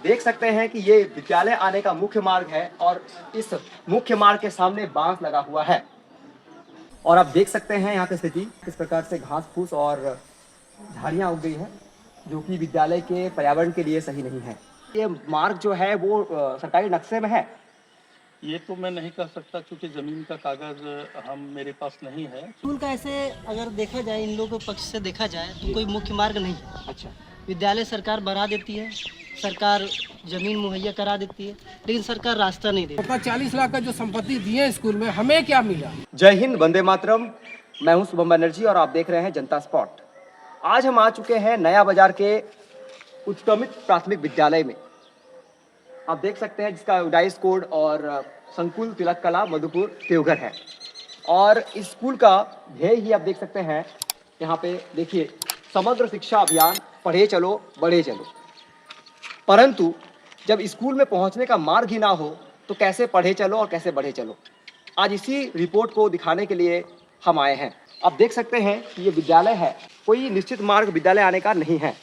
देख सकते हैं कि ये विद्यालय आने का मुख्य मार्ग है और इस मुख्य मार्ग के सामने बांस लगा हुआ है और आप देख सकते हैं यहाँ की स्थिति किस प्रकार से घास फूस और झाड़ियाँ उग गई है जो कि विद्यालय के पर्यावरण के लिए सही नहीं है। ये मार्ग जो है वो सरकारी नक्शे में है। ये तो मैं नहीं कह सकता क्योंकि ज़मीन का कागज़ हम मेरे पास नहीं है। स्कूल का ऐसे अगर देखा जाए, इन लोगों के पक्ष से देखा जाए तो कोई मुख्य मार्ग नहीं है। अच्छा, विद्यालय सरकार बढ़ा देती है, सरकार ज़मीन मुहैया करा देती है, लेकिन सरकार रास्ता नहीं देती। अपना 40 लाख का जो संपत्ति दिए स्कूल में, हमें क्या मिला? जय हिंद, वंदे मातरम। मैं हूं शुभम बनर्जी और आप देख रहे हैं जनता स्पॉट। आज हम आ चुके हैं नया बाजार के उत्क्रमित प्राथमिक विद्यालय में। आप देख सकते हैं जिसका डाइस कोड और संकुल तिलक कला मधुपुर देवघर है और इस स्कूल का ध्येय ही आप देख सकते हैं। यहाँ पे देखिए, समग्र शिक्षा अभियान, पढ़े चलो बढ़े चलो। परंतु जब स्कूल में पहुँचने का मार्ग ही ना हो तो कैसे पढ़े चलो और कैसे बढ़े चलो। आज इसी रिपोर्ट को दिखाने के लिए हम आए हैं। आप देख सकते हैं कि ये विद्यालय है, कोई निश्चित मार्ग विद्यालय आने का नहीं है।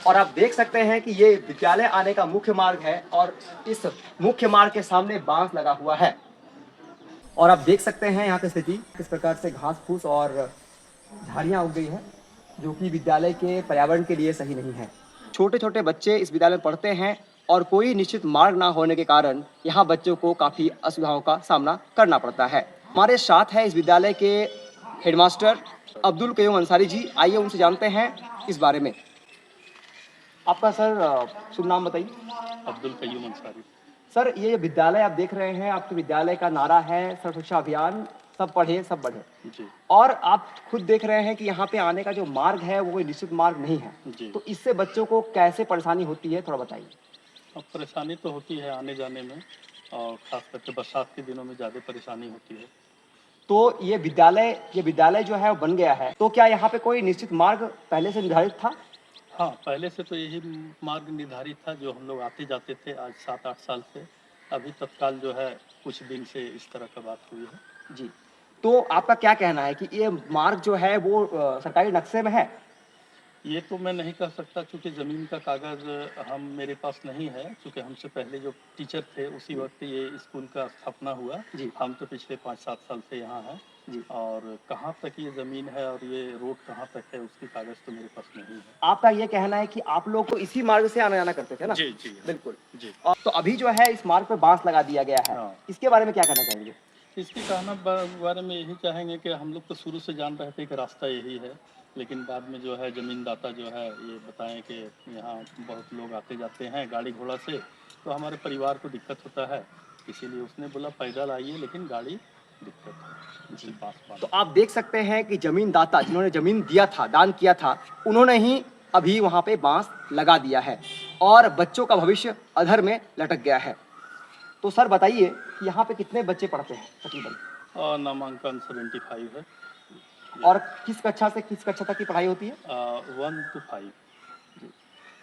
और आप देख सकते हैं कि ये विद्यालय आने का मुख्य मार्ग है और इस मुख्य मार्ग के सामने बांस लगा हुआ है और आप देख सकते हैं यहाँ की स्थिति किस प्रकार से घास फूस और झाड़ियाँ उग गई है जो कि विद्यालय के पर्यावरण के लिए सही नहीं है। छोटे छोटे बच्चे इस विद्यालय में पढ़ते हैं और कोई निश्चित मार्ग ना होने के कारण यहाँ बच्चों को काफ़ी असुविधाओं का सामना करना पड़ता है। हमारे साथ है इस विद्यालय के हेडमास्टर अब्दुल कयूम अंसारी जी। आइए उनसे जानते हैं इस बारे में। आपका सर शुभ नाम बताइए। अब्दुल कयूम अंसारी। सर, ये विद्यालय आप देख रहे हैं, आपके विद्यालय का नारा है सर्व शिक्षा अभियान, सब पढ़े सब बढ़े। जी और आप खुद देख रहे हैं कि यहाँ पे आने का जो मार्ग है वो कोई निश्चित मार्ग नहीं है। जी। तो इससे बच्चों को कैसे परेशानी होती है, थोड़ा बताइए। अब परेशानी तो होती है आने जाने में और ख़ास करके बरसात के दिनों में ज़्यादा परेशानी होती है। तो ये विद्यालय जो है वो बन गया है, तो क्या यहाँ पे कोई निश्चित मार्ग पहले से निर्धारित था? हाँ, पहले से तो यही मार्ग निर्धारित था जो हम लोग आते जाते थे आज 7-8 साल से। अभी तत्काल जो है कुछ दिन से इस तरह का बात हुई है। जी। तो आपका क्या कहना है कि ये मार्ग जो है वो सरकारी नक्शे में है? ये तो मैं नहीं कह सकता क्योंकि ज़मीन का कागज़ हम मेरे पास नहीं है क्योंकि हमसे पहले जो टीचर थे उसी वक्त ये स्कूल का स्थापना हुआ। जी। हम तो पिछले 5-7 साल से यहाँ हैं। जी। और कहाँ तक ये ज़मीन है और ये रोड कहाँ तक है उसकी कागज़ तो मेरे पास नहीं है। आपका ये कहना है कि आप लोग तो इसी मार्ग से आना जाना करते थे ना? जी जी बिल्कुल। जी। और तो अभी जो है इस मार्ग पे बांस लगा दिया गया है, हाँ। इसके बारे में क्या कहना चाहेंगे? इसके बारे में यही चाहेंगे कि हम लोग तो शुरू से जान रहे थे कि रास्ता यही है, लेकिन बाद में जो है ज़मीनदाता जो है ये बताएं कि यहाँ बहुत लोग आते जाते हैं गाड़ी घोड़ा से, तो हमारे परिवार को दिक्कत होता है, इसीलिए उसने बोला पैदल आइए लेकिन गाड़ी दिक्कत है जी पास। तो आप देख सकते हैं कि जमीनदाता जिन्होंने जमीन दिया था, दान किया था, उन्होंने ही अभी वहाँ पे बांस लगा दिया है और बच्चों का भविष्य अधर में लटक गया है। तो सर बताइए कि यहाँ पे कितने बच्चे पढ़ते हैं तकरीबन? और नामांकन 75 है। और किस कक्षा से किस कक्षा तक की पढ़ाई होती है? 1 to 5।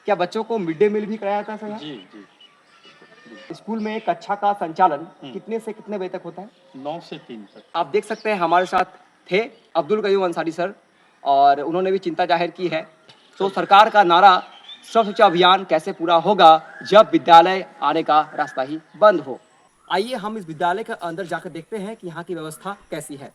क्या बच्चों को मिड डे मील भी कराया जाता है सर यहाँ? जी जी। स्कूल में कक्षा का संचालन कितने से कितने बजे तक होता है? 9 से 3 तक। आप देख सकते हैं हमारे साथ थे अब्दुल कयूम अंसारी सर और उन्होंने भी चिंता जाहिर की है। तो सरकार का नारा सर्व शिक्षा अभियान कैसे पूरा होगा जब विद्यालय आने का रास्ता ही बंद हो। आइए हम इस विद्यालय के अंदर जाकर देखते हैं कि यहाँ की व्यवस्था कैसी है।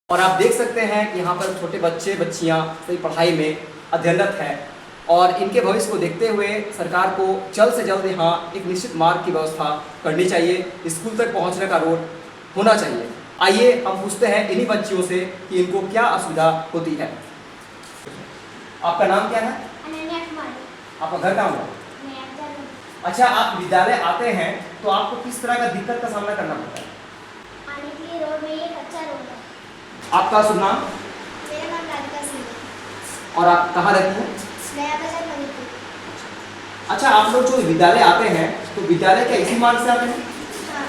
और आप देख सकते हैं कि यहाँ पर छोटे बच्चे बच्चियाँ सभी पढ़ाई में अध्ययनरत हैं और इनके भविष्य को देखते हुए सरकार को जल्द से जल्द यहाँ एक निश्चित मार्ग की व्यवस्था करनी चाहिए। स्कूल तक पहुँचने का रोड होना चाहिए। आइए हम पूछते हैं इन्हीं बच्चियों से कि इनको क्या असुविधा होती है। आपका नाम क्या है? अनन्या कुमारी। आपका घर कहाँ हुआ? अच्छा, आप विद्यालय आते हैं तो आपको किस तरह का दिक्कत का सामना करना पड़ता है? आने के लिए रोड में ये कच्चा रोड है। आपका शुभ नाम मेरा नाम राधिका सिंह है। और आप कहाँ रहती हैं? नया बाजार मणिपुर। अच्छा, आप लोग जो विद्यालय आते हैं तो विद्यालय क्या इसी मार्ग से आते हैं? हाँ,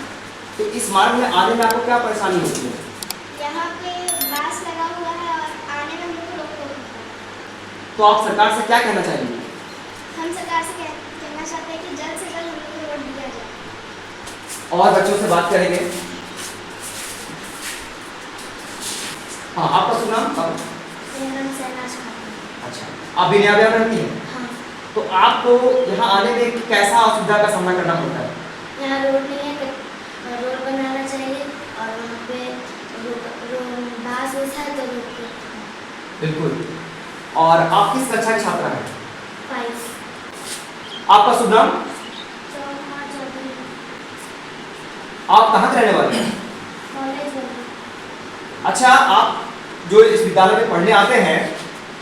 तो इस मार्ग में आने में आपको क्या परेशानी होती है? यहाँ पे बास लगा हुआ है और आने में हमको रोक टोक होता है। तो आप सरकार से क्या कहना चाहेंगे? हम सरकार से कहना चाहते हैं कि जल्द से जल्द हम लोग को रोड दिया जाए। और बच्चों से बात करेंगे। हाँ, आपका शुभ नाम? मेरा नाम शहनाज खान है। अच्छा, आप भी नया बाजार रहती हैं? हाँ, तो आपको यहाँ आने में कैसा असुविधा का सामना करना पड़ता है? यहाँ रोड नहीं है, रोड बनाना चाहिए और वहाँ पे बास उस है तो रोक के बिल्कुल। और आप किस कक्षा के छात्रा हैं? 5 आपका शुभ नाम? चौथा चौधरी आप कहाँ के रहने वाले हैं? कॉलेज है। अच्छा, आप जो इस विद्यालय में पढ़ने आते हैं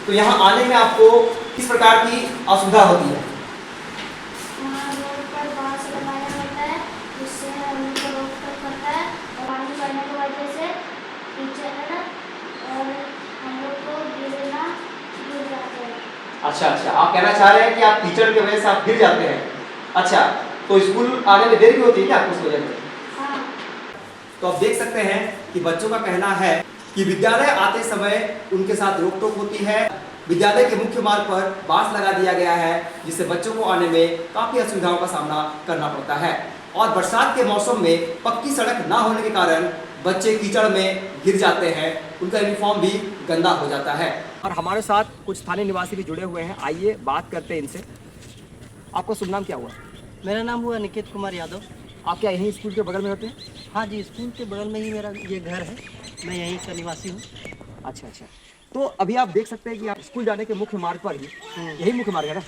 तो यहाँ आने में आपको किस प्रकार की असुविधा होती है? वहाँ रोड पर बांस लगाया होता है जिससे हम लोग को रोक टोक करता है और पानी बढ़ने की वजह से कीचड़ है ना और हम लोग को गिर जाते हैं। अच्छा, आप कहना चाह रहे हैं कि आप कीचड़ की वजह से आप गिर जाते हैं। अच्छा, तो स्कूल आने में देरी भी होती है क्या आपको इस वजह से? हाँ, तो आप देख सकते हैं कि बच्चों का कहना है कि विद्यालय आते समय उनके साथ रोक टोक होती है। विद्यालय के मुख्य मार्ग पर बांस लगा दिया गया है जिससे बच्चों को आने में काफ़ी असुविधाओं का सामना करना पड़ता है। और बरसात के मौसम में पक्की सड़क ना होने के कारण बच्चे कीचड़ में गिर जाते हैं, उनका यूनिफॉर्म भी गंदा हो जाता है। और हमारे साथ कुछ स्थानीय निवासी भी जुड़े हुए हैं, आइए बात करते हैं इनसे। आपका शुभ नाम क्या हुआ? मेरा नाम हुआ निकेत कुमार यादव। आप क्या यहीं स्कूल के बगल में रहते हैं? हाँ जी, स्कूल के बगल में ही मेरा ये घर है, मैं यहीं का निवासी हूँ। अच्छा, तो अभी आप देख सकते हैं कि आप स्कूल जाने के मुख्य मार्ग पर ही, यही मुख्य मार्ग है ना?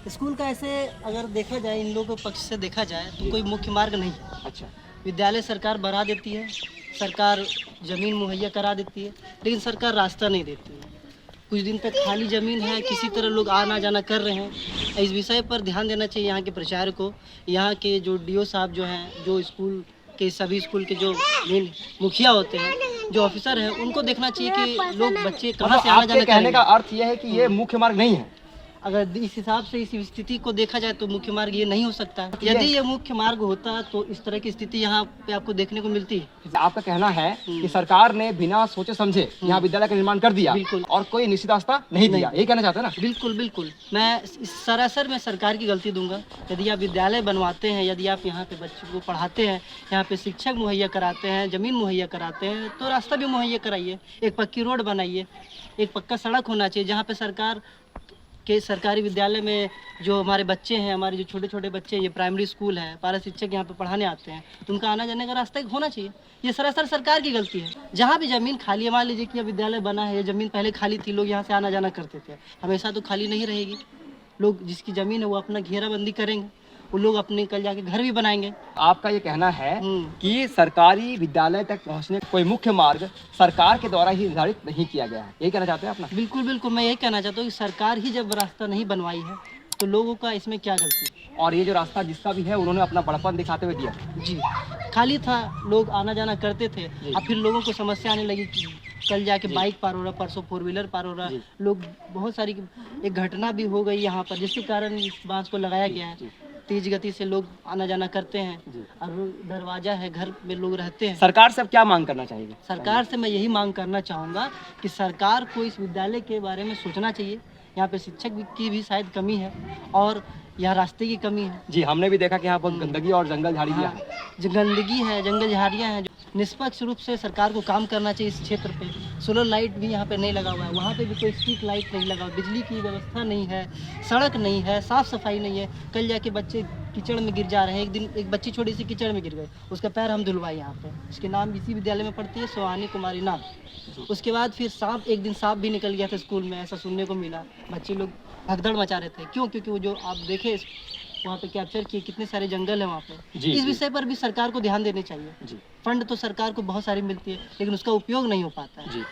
स्कूल का ऐसे अगर देखा जाए, इन लोगों के पक्ष से देखा जाए तो कोई मुख्य मार्ग नहीं है। अच्छा, विद्यालय सरकार बढ़ा देती है, सरकार ज़मीन मुहैया करा देती है, लेकिन सरकार रास्ता नहीं देती है। कुछ दिन तक खाली ज़मीन है, किसी तरह लोग आना जाना कर रहे हैं। इस विषय पर ध्यान देना चाहिए यहाँ के प्रचार को। यहाँ के जो डीओ साहब जो हैं, जो स्कूल के सभी स्कूल के जो मेन मुखिया होते हैं, जो ऑफिसर हैं, उनको देखना चाहिए कि लोग बच्चे कहाँ से आना जाना कहने का करेंगे। अर्थ यह है कि ये मुख्य मार्ग नहीं है। अगर इस हिसाब से इस स्थिति को देखा जाए तो मुख्य मार्ग ये नहीं हो सकता है। यदि ये मुख्य मार्ग होता तो इस तरह की स्थिति यहाँ पे आपको देखने को मिलती है। आपका कहना है कि सरकार ने बिना सोचे समझे यहाँ विद्यालय का निर्माण कर दिया बिल्कुल। और कोई निश्चित रास्ता नहीं दिया, यही कहना चाहते हैं ना? बिल्कुल बिल्कुल, मैं सरासर मैं सरकार की गलती दूंगा। यदि आप विद्यालय बनवाते हैं, यदि आप यहाँ पे बच्चों को पढ़ाते हैं, यहाँ पे शिक्षक मुहैया कराते हैं, ज़मीन मुहैया कराते हैं, तो रास्ता भी मुहैया कराइए, एक पक्की रोड बनाइए, एक पक्का सड़क होना चाहिए। जहाँ पे सरकार के सरकारी विद्यालय में जो हमारे बच्चे हैं, हमारे जो छोटे छोटे बच्चे हैं, ये प्राइमरी स्कूल है, पारा शिक्षक यहाँ पे पढ़ाने आते हैं, तो उनका आना जाने का रास्ता एक होना चाहिए। ये सरासर सरकार की गलती है। जहाँ भी ज़मीन खाली है, मान लीजिए कि यह विद्यालय बना है, ये ज़मीन पहले खाली थी, लोग यहाँ से आना जाना करते थे, हमेशा तो खाली नहीं रहेगी। लोग जिसकी ज़मीन है वो अपना घेराबंदी करेंगे, वो लोग अपने कल जाके घर भी बनाएंगे। आपका ये कहना है कि सरकारी विद्यालय तक पहुँचने कोई मुख्य मार्ग सरकार के द्वारा ही निर्धारित नहीं किया गया है, यही कहना चाहते हैं अपना? बिल्कुल बिल्कुल, मैं यही कहना चाहता हूँ कि सरकार ही जब रास्ता नहीं बनवाई है तो लोगों का इसमें क्या गलती है। और ये जो रास्ता जिसका भी है उन्होंने अपना बड़पन दिखाते हुए दिया। जी, खाली था, लोग आना जाना करते थे, अब फिर लोगों को समस्या आने लगी कि कल जाके बाइक पार हो रहा, परसों 4 व्हीलर पार हो रहा, लोग बहुत सारी एक घटना भी हो गई यहाँ पर, जिसके कारण इस बांस को लगाया गया है। तेज गति से लोग आना जाना करते हैं और दरवाजा है, घर में लोग रहते हैं। सरकार से अब क्या मांग करना चाहिए? सरकार से मैं यही मांग करना चाहूँगा कि सरकार को इस विद्यालय के बारे में सोचना चाहिए। यहाँ पे शिक्षक की भी शायद कमी है और यहाँ रास्ते की कमी है। जी, हमने भी देखा कि यहाँ बहुत गंदगी और जंगल झाड़ियाँ हैं। जो गंदगी है, जंगल झाड़ियाँ हैं, निष्पक्ष रूप से सरकार को काम करना चाहिए इस क्षेत्र पे। सोलर लाइट भी यहाँ पे नहीं लगा हुआ है, वहाँ पे भी कोई स्ट्रीट लाइट नहीं लगा, बिजली की व्यवस्था नहीं है, सड़क नहीं है, साफ़ सफाई नहीं है। कल जाके बच्चे कीचड़ में गिर जा रहे हैं। एक दिन एक बच्ची छोटी सी कीचड़ में गिर गई, उसका पैर हम धुलवाए यहाँ पे। उसके नाम इसी विद्यालय में पढ़ती है, सुहानी कुमारी नाम। उसके बाद फिर एक दिन सांप भी निकल गया था स्कूल में, ऐसा सुनने को मिला। बच्चे लोग भगदड़ मचा रहे थे। क्यों? क्योंकि वो जो आप देखे वहाँ पे कैप्चर किए, कितने सारे जंगल है वहाँ पे। इस विषय पर भी सरकार को ध्यान देने चाहिए। फंड तो सरकार को बहुत सारी मिलती है, लेकिन उसका उपयोग नहीं हो पाता है।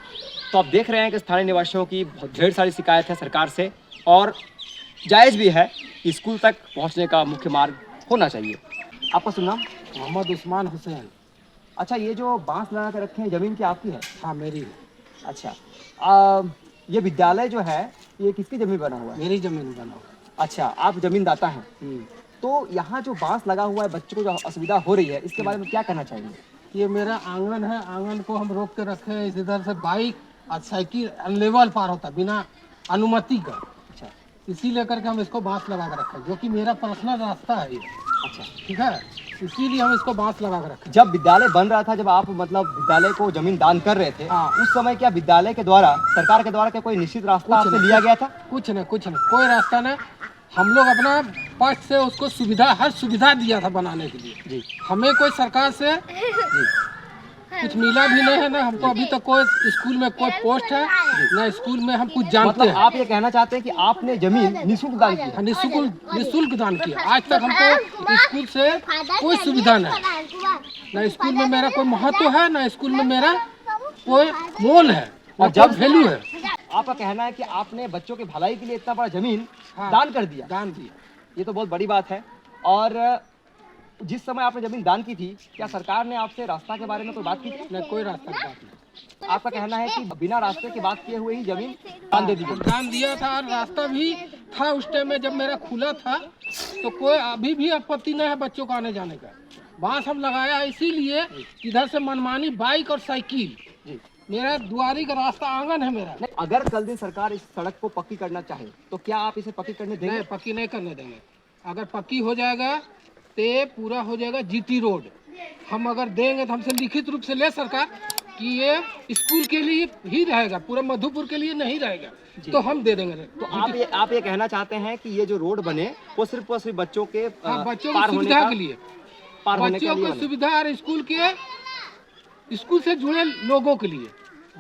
तो आप देख रहे हैं कि स्थानीय निवासियों की ढेर सारी शिकायत है सरकार से, और जायज़ भी है, स्कूल तक पहुंचने का मुख्य मार्ग होना चाहिए। आपका शुभ नाम? मोहम्मद उस्मान हुसैन। अच्छा, ये जो बांस लगा के रखे हैं ज़मीन की आपकी है? हाँ मेरी है। अच्छा, ये विद्यालय जो है ये किसकी ज़मीन बना हुआ है? मेरी ज़मीन बना हुआ। अच्छा, आप ज़मीनदाता हैं। तो यहाँ जो बांस लगा हुआ है, बच्चों को जो असुविधा हो रही है, इसके बारे में क्या कहना चाहेंगे? ये मेरा आंगन है, आंगन को हम रोक के रखे हैं। इधर से बाइक और साइकिल अनलेवल पार होता बिना अनुमति का। अच्छा इसी लेकर के हम इसको बांस लगा के रखे हैं, जो कि मेरा पर्सनल रास्ता है ये। अच्छा, ठीक है, इसीलिए हम इसको बांस लगा के रखे हैं। जब विद्यालय बन रहा था, जब आप मतलब विद्यालय को जमीन दान कर रहे थे, हाँ। उस समय क्या विद्यालय के द्वारा, सरकार के द्वारा क्या कोई निश्चित रास्ता कुछ आपसे नहीं। लिया गया था? कुछ नहीं, कोई रास्ता नहीं। हम लोग अपना पक्ष से उसको हर सुविधा दिया था बनाने के लिए। जी हमें कोई सरकार से कुछ मिला भी नहीं है ना। हमको अभी तक कोई स्कूल में कोई पोस्ट है ना, स्कूल में हम कुछ जानते मतलब हैं। आप ये कहना चाहते हैं कि आपने जमीन निःशुल्क दान की है? निःशुल्क दान किया। आज तक हमको स्कूल से कोई सुविधा नहीं। ना स्कूल में मेरा कोई महत्व है, ना स्कूल में मेरा कोई मोल है और जब वैल्यू है। आपका कहना है कि आपने बच्चों की भलाई के लिए इतना बड़ा जमीन हाँ। दान कर दिया। दान दिया। ये तो बहुत बड़ी बात है। और जिस समय आपने जमीन दान की थी, क्या सरकार ने आपसे रास्ता के बारे में कोई बात की थी? न कोई रास्ता की बात नहीं। आपका कहना है कि बिना रास्ते की बात किए हुए ही जमीन दान दे दी गई। दान दिया था और रास्ता भी था उस टाइम में जब मेरा खुला था। तो कोई अभी भी आपत्ति नहीं है बच्चों को आने जाने का। बांस हम लगाया इसीलिए इधर से मनमानी बाइक और साइकिल। जी। मेरा दुआरी का रास्ता आंगन है मेरा। नहीं, अगर कल दिन सरकार इस सड़क को पक्की करना चाहे तो क्या आप इसे पक्की करने देंगे? नहीं, पक्की नहीं करने देंगे। अगर पक्की हो जाएगा तो पूरा हो जाएगा जीटी रोड। हम अगर देंगे तो हमसे लिखित रूप से ले सरकार कि ये स्कूल के लिए ही रहेगा, पूरा मधुपुर के लिए नहीं रहेगा, तो हम दे देंगे। तो आप ये कहना चाहते हैं कि ये जो रोड बने वो सिर्फ और सिर्फ बच्चों के बच्चों पार की होने सुविधा का- के लिए, पार होने के बच्चों लिए की बने। सुविधा और स्कूल से जुड़े लोगों के लिए।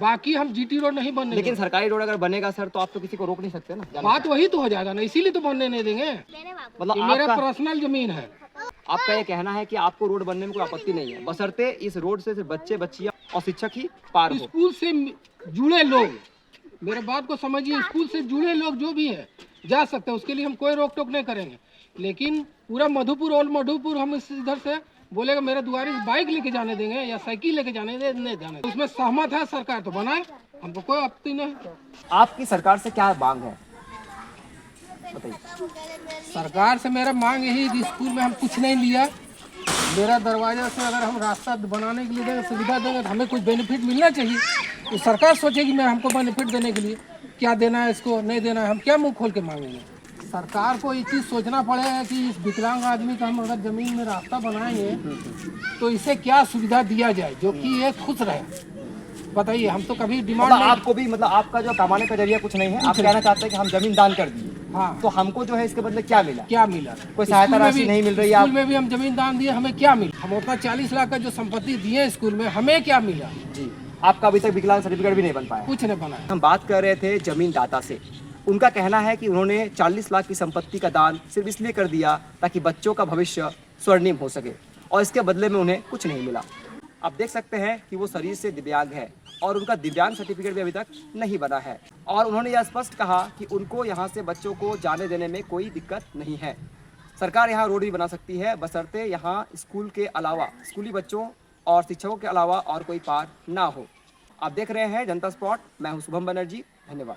बाकी हम जीटी रोड नहीं बनने लेकिन देंगे। सरकारी रोड अगर बनेगा सर, तो आप तो किसी को रोक नहीं सकते ना जाने बात वही तो हो जाएगा ना, इसीलिए तो बनने नहीं देंगे। से। मतलब ये मेरा आपका पर्सनल जमीन है। आपका ये कहना है कि आपको रोड बनने में कोई आपत्ति नहीं है, बशर्ते इस रोड से सिर्फ बच्चे, बच्चियां और शिक्षक ही पार हो। स्कूल से जुड़े लोग, मेरे बात को समझिए, स्कूल से जुड़े लोग जो भी है जा सकते हैं, उसके लिए हम कोई रोक टोक नहीं करेंगे। लेकिन पूरा मधुपुर, ओल्ड मधुपुर हम इधर से बोलेगा मेरे दुआरी से बाइक लेके जाने देंगे या साइकिल लेके जाने दे, नहीं जाने देंगे। उसमें सहमत है सरकार तो बनाए, हमको कोई आपत्ति नहीं। आपकी सरकार से क्या मांग है, बताइए। सरकार से मेरा मांग यही कि स्कूल में हम कुछ नहीं लिया। मेरा दरवाजा से अगर हम रास्ता बनाने के लिए देंगे, सुविधा देंगे, तो हमें कुछ बेनिफिट मिलना चाहिए। तो सरकार सोचेगी मैं हमको बेनिफिट देने के लिए क्या देना है, इसको नहीं देना है, हम क्या मुंह खोल के मांगेंगे। सरकार को ये चीज़ सोचना पड़ेगा कि इस विकलांग आदमी का हम अगर ज़मीन में रास्ता बनाएंगे तो इसे क्या सुविधा दिया जाए जो कि ये खुश रहे। बताइए, हम तो कभी डिमांड मतलब नहीं। आपको भी, मतलब आपका जो कमाने का जरिया कुछ नहीं है, आप कहना चाहते हैं कि हम जमीन दान कर दिए, हाँ, तो हमको जो है इसके बदले क्या मिला? क्या मिला? कोई सहायता स्कूल में राशि भी- नहीं मिल रही? स्कूल आप में भी हम जमीन दान दिए, हमें क्या मिला? हम अपना 40 लाख का जो संपत्ति दिए स्कूल में, हमें क्या मिला? जी, आपका अभी तक विकलांग सर्टिफिकेट भी नहीं बन पाया। कुछ नहीं बना। हम बात कर रहे थे जमीन दाता से। उनका कहना है कि उन्होंने 40 लाख की संपत्ति का दान सिर्फ इसलिए कर दिया ताकि बच्चों का भविष्य स्वर्णिम हो सके, और इसके बदले में उन्हें कुछ नहीं मिला। आप देख सकते हैं कि वो शरीर से दिव्यांग है और उनका दिव्यांग सर्टिफिकेट भी अभी तक नहीं बना है, और उन्होंने यह स्पष्ट कहा कि उनको यहाँ से बच्चों को जाने देने में कोई दिक्कत नहीं है। सरकार यहाँ रोड भी बना सकती है, बशर्ते यहाँ स्कूल के अलावा, स्कूली बच्चों और शिक्षकों के अलावा और कोई पार ना हो। आप देख रहे हैं जनता स्पॉट, मैं हूँ शुभम बनर्जी। धन्यवाद।